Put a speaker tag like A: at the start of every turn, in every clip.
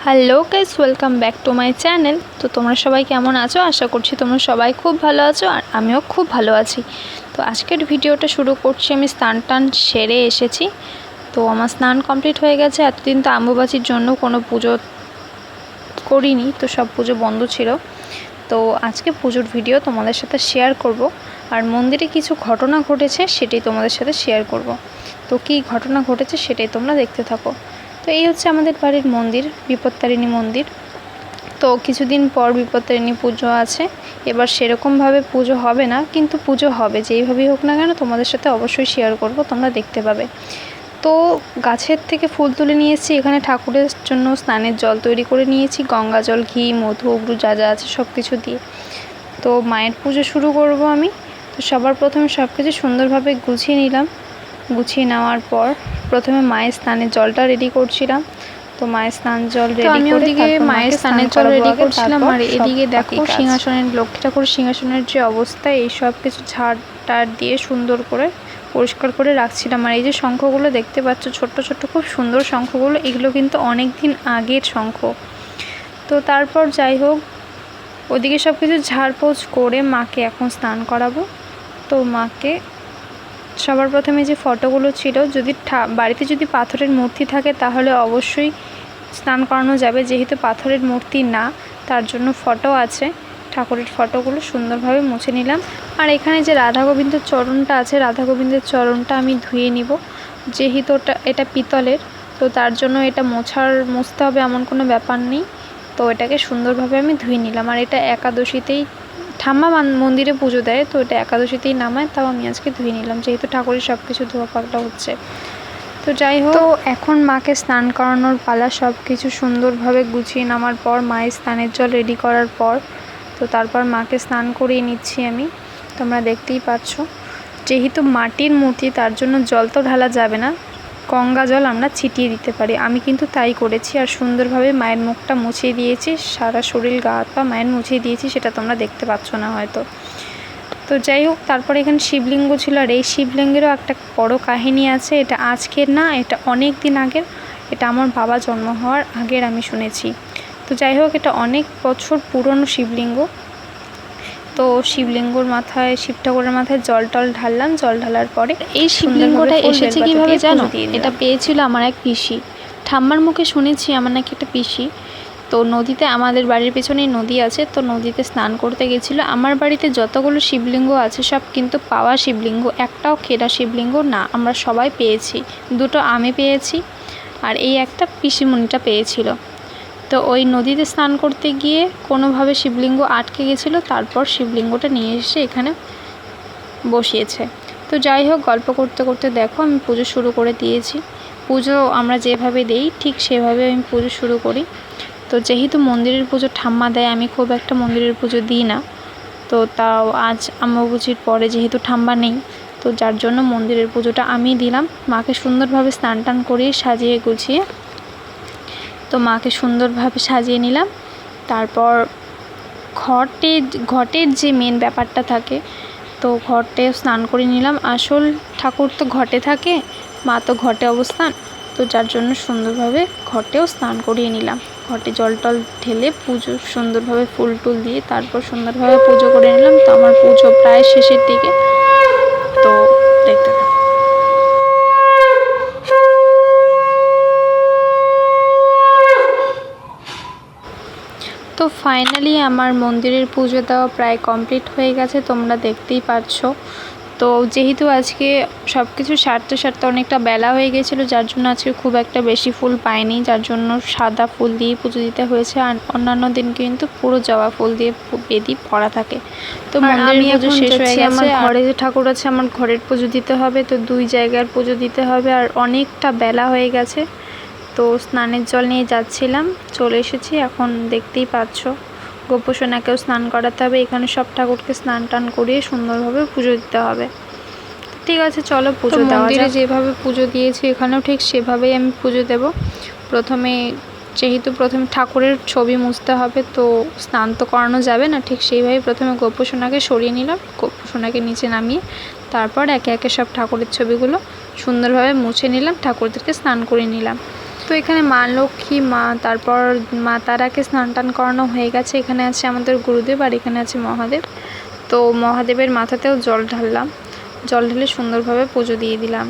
A: Hello guys, welcome back to my channel. তো তোমরা সবাই কেমন আছো? আশা করছি তোমরা সবাই খুব ভালো আছো আর আমিও খুব ভালো আছি। তো আজকের ভিডিওটা শুরু করছি। আমি স্নান সেরে এসেছি। তো আমার স্নান কমপ্লিট হয়ে গেছে। এতদিন তো অম্বুবাচীর জন্য কোনো পুজো করিনি, তো সব পুজো বন্ধ ছিল। তো আজকে পুজোর ভিডিও তোমাদের সাথে শেয়ার করব। আর মন্দিরে কিছু ঘটনা ঘটেছে সেটাই তোমাদের সাথে শেয়ার করব। তো কী ঘটনা ঘটেছে সেটাই তোমরা দেখতে থাকো। তো এই হচ্ছে আমাদের বাড়ির মন্দির, বিপত্তারিণী মন্দির। তো কিছুদিন পর বিপত্তারিণী পুজো আছে। এবার সেরকমভাবে পুজো হবে না, কিন্তু পুজো হবে, যেইভাবেই হোক না কেন তোমাদের সাথে অবশ্যই শেয়ার করব, তোমরা দেখতে পাবে। তো গাছের থেকে ফুল তুলে নিয়েছি, এখানে ঠাকুরের জন্য স্নানের জল তৈরি করে নিয়েছি, গঙ্গা জল, ঘি, মধু, অগ্রু যা যা আছে সব কিছু দিয়ে। তো মায়ের পুজো শুরু করব আমি। তো সবার প্রথমে সব কিছু সুন্দরভাবে গুছিয়ে নিলাম। গুছিয়ে নেওয়ার পর প্রথমে মায়ের স্নানের জলটা রেডি করছিলাম। তো মায়ের স্নান জল রেডি করে আমি ওদিকে মায়ের স্নানের জল রেডি করছিলাম, আর এদিকে দেখো সিংহাসনের, লক্ষ্মী ঠাকুর সিংহাসনের যে অবস্থা, এই সব কিছু ঝাড় টাড় দিয়ে সুন্দর করে পরিষ্কার করে রাখছিলাম। আর এই যে শঙ্খগুলো দেখতে পাচ্ছ, ছোট্ট ছোট্ট খুব সুন্দর শঙ্খগুলো, এগুলো কিন্তু অনেক দিন আগের শঙ্খ। তো তারপর যাই হোক, ওদিকে সব কিছু ঝাড়পোছ করে মাকে এখন স্নান করাবো। তো মাকে সবার প্রথমে যে ফটোগুলো ছিল, যদি বাড়িতে যদি পাথরের মূর্তি থাকে তাহলে অবশ্যই স্নান করানো যাবে, যেহেতু পাথরের মূর্তি না, তার জন্য ফটো আছে। ঠাকুরের ফটোগুলো সুন্দরভাবে মুছে নিলাম। আর এখানে যে রাধা গোবিন্দের চরণটা আছে, রাধা গোবিন্দের চরণটা আমি ধুয়ে নিব, যেহেতু এটা পিতলের। তো তার জন্য এটা মুছতে হবে এমন কোনো ব্যাপার নেই। তো এটাকে সুন্দরভাবে আমি ধুয়ে নিলাম। আর এটা একাদশীতেই ঠাম্মা মন্দিরে পুজো দেয়, তো এটা একাদশীতেই নামায়, তাও আমি আজকে ধুয়ে নিলাম, যেহেতু ঠাকুরের সব কিছু ধোয়া পাকলা হচ্ছে। তো যাই হোক, তো এখন মাকে স্নান করানোর পালা। সব কিছু সুন্দরভাবে গুছিয়ে নামার পর, মায়ের স্নানের জল রেডি করার পর, তো তারপর মাকে স্নান করিয়ে নিচ্ছি আমি। তোমরা দেখতেই পাচ্ছ, যেহেতু মাটির মূর্তি তার জন্য জল তো ঢালা যাবে না, গঙ্গা জল আমরা ছিটিয়ে দিতে পারি। আমি কিন্তু তাই করেছি। আর সুন্দরভাবে মায়ের মুখটা মুছিয়ে দিয়েছি, সারা শরীর গা হাত পা মায়ের মুছিয়ে দিয়েছি, সেটা তোমরা দেখতে পাচ্ছ না হয়তো। তো যাই হোক, তারপরে এখানে শিবলিঙ্গ ছিল। আর এই শিবলিঙ্গেরও একটা বড় কাহিনী আছে। এটা আজকের না, এটা অনেক দিন আগের। এটা আমার বাবা জন্ম হওয়ার আগের আমি শুনেছি। তো যাই হোক, এটা অনেক বছর পুরনো শিবলিঙ্গ। তো শিবলিঙ্গর মাথায়, শিব ঠাকুরের মাথায় জল টল ঢাললাম। জল ঢালার পরে এই শিবলিঙ্গটা এসেছে কীভাবে জানো? এটা পেয়েছিল আমার এক পিসি। ঠাম্মার মুখে শুনেছি আমার নাকি একটা পিসি তো নদীতে, আমাদের বাড়ির পেছনেই নদী আছে, তো নদীতে স্নান করতে গেছিলো। আমার বাড়িতে যতগুলো শিবলিঙ্গ আছে সব কিন্তু পাওয়া শিবলিঙ্গ, একটাও কেনা শিবলিঙ্গ না। আমরা সবাই পেয়েছি, দুটো আমি পেয়েছি আর এই একটা পিসিমণিটা পেয়েছিল। তো ওই নদীতে স্নান করতে গিয়ে কোনোভাবে শিবলিঙ্গ আটকে গেছিলো, তারপর শিবলিঙ্গটা নিয়ে এসে এখানে বসিয়েছে। তো যাই হোক, গল্প করতে করতে দেখো আমি পুজো শুরু করে দিয়েছি। পুজো আমরা যেভাবে দেই ঠিক সেভাবে আমি পুজো শুরু করি। তো যেহেতু মন্দিরের পুজো ঠাম্মা দেয়, আমি খুব একটা মন্দিরের পুজো দিই না। তো তাও আজ অম্বুবাচীর পরে যেহেতু ঠাম্মা নেই, তো যার জন্য মন্দিরের পুজোটা আমি দিলাম। মাকে সুন্দরভাবে স্নান টান করিয়ে সাজিয়ে গুছিয়ে, তো মাকে সুন্দরভাবে সাজিয়ে নিলাম। তারপর ঘটের যে মেন ব্যাপারটা থাকে, তো ঘটে স্নান করে নিলাম। আসল ঠাকুর তো ঘটে থাকে, মা তো ঘটে অবস্থান, তো যার জন্য সুন্দরভাবে ঘটেও স্নান করিয়ে নিলাম। ঘটে জল টল ঢেলে পুজো সুন্দরভাবে ফুল টুল দিয়ে তারপর সুন্দরভাবে পুজো করে নিলাম। তো আমার পুজো প্রায় শেষের দিকে। তো দেখতে থাকো। তো ফাইনালি আমার মন্দিরের পুজো দেওয়া প্রায় কমপ্লিট হয়ে গেছে, তোমরা দেখতেই পাচ্ছ। তো যেহেতু আজকে সব কিছু সারতে অনেকটা বেলা হয়ে গেছিলো, যার জন্য আজকে খুব একটা বেশি ফুল পাইনি, যার জন্য সাদা ফুল দিয়ে পুজো দিতে হয়েছে। আর অন্যান্য দিন কিন্তু পুরো জবা ফুল দিয়ে বেদি ভরা থাকে। তো মন্দিরের পুজো শেষ হয়ে গেছে। আমার ঘরে যে ঠাকুর আছে, আমার ঘরের পুজো দিতে হবে, তো দুই জায়গার পুজো দিতে হবে। আর অনেকটা বেলা হয়ে গেছে, তো স্নানের জল নিয়ে যাচ্ছিলাম, চলে এসেছি। এখন দেখতেই পাচ্ছ গোপসোনাকেও স্নান করাতে হবে। এখানে সব ঠাকুরকে স্নান টান করিয়ে সুন্দরভাবে পুজো দিতে হবে। ঠিক আছে, চলো পুজো দেওয়া যাক। মন্দিরে যেভাবে পুজো দিয়েছি এখানেও ঠিক সেভাবেই আমি পুজো দেব। যেহেতু প্রথমে ঠাকুরের ছবি মুছতে হবে, তো স্নান তো করানো যাবে না, ঠিক সেইভাবে প্রথমে গোপসোনাকে সরিয়ে নিলাম। গোপসোনাকে নিচে নামিয়ে তারপর একে একে সব ঠাকুরের ছবিগুলো সুন্দরভাবে মুছে নিলাম, ঠাকুরদেরকে স্নান করে নিলাম। তো এখানে মা লক্ষ্মী, মা তারপর মা তারাকে স্নান টান করানো হয়ে গেছে। এখানে আছে আমাদের গুরুদেব আর এখানে আছে মহাদেব। তো মহাদেবের মাথাতেও জল ঢাললাম, জল ঢেলে সুন্দরভাবে পুজো দিয়ে দিলাম।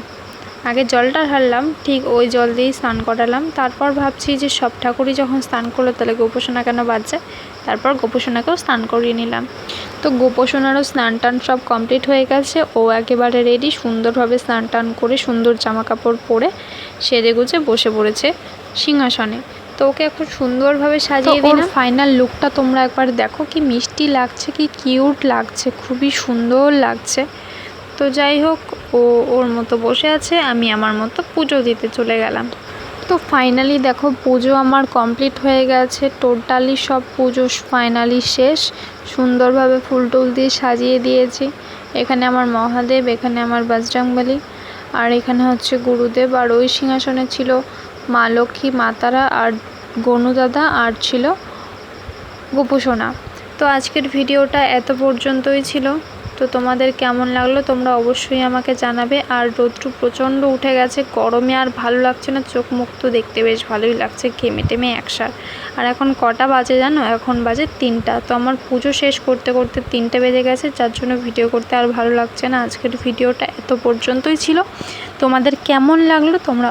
A: আগে জলটা ঢাললাম, ঠিক ওই জল দিয়েই স্নান করালাম। তারপর ভাবছি যে সব ঠাকুরই যখন স্নান করলো তাহলে গোপোষণা কেন বাদ যায়, তারপর গোপোষণাকেও স্নান করিয়ে নিলাম। তো গোপোষণারও স্নান টান সব কমপ্লিট হয়ে গেছে, ও একেবারে রেডি, সুন্দরভাবে স্নান টান করে সুন্দর জামা কাপড় পরে সেজে গুজে বসে পড়েছে সিংহাসনে। তো ওকে এখন সুন্দরভাবে সাজিয়ে দিলাম। ফাইনাল লুকটা তোমরা একবার দেখো, কি মিষ্টি লাগছে, কি কিউট লাগছে, খুবই সুন্দর লাগছে। তো যাই হোক, ও ওর মতো বসে আছে, আমি আমার মতো পুজো দিতে চলে গেলাম। তো ফাইনালি দেখো পুজো আমার কমপ্লিট হয়ে গেছে, টোটালি সব পুজো ফাইনালি শেষ। সুন্দরভাবে ফুল টুল দিয়ে সাজিয়ে দিয়েছি। এখানে আমার মহাদেব, এখানে আমার বজরংবলী, আর এখানে হচ্ছে গুরুদেব, আর ওই সিংহাসনে ছিল মা লক্ষ্মী, মা তারা আর গনু দাদা, আর ছিল গোপোষণা। তো আজকের ভিডিওটা এত পর্যন্তই ছিল। তো তোমাদের কেমন লাগলো তোমরা অবশ্যই আমাকে জানাবে। আর রোদ্রু প্রচণ্ড উঠে গেছে, গরমে আর ভালো লাগছে না, চোখ মুখ তো দেখতে বেশ ভালোই লাগছে, ঘেমে টেমে একসার। আর এখন কটা বাজে জানো? এখন বাজে 3টা। তো আমার পুজো শেষ করতে করতে 3টে বেজে গেছে, যার জন্য ভিডিও করতে আর ভালো লাগছে না। আজকের ভিডিওটা এত পর্যন্তই ছিল। তোমাদের কেমন লাগলো তোমরা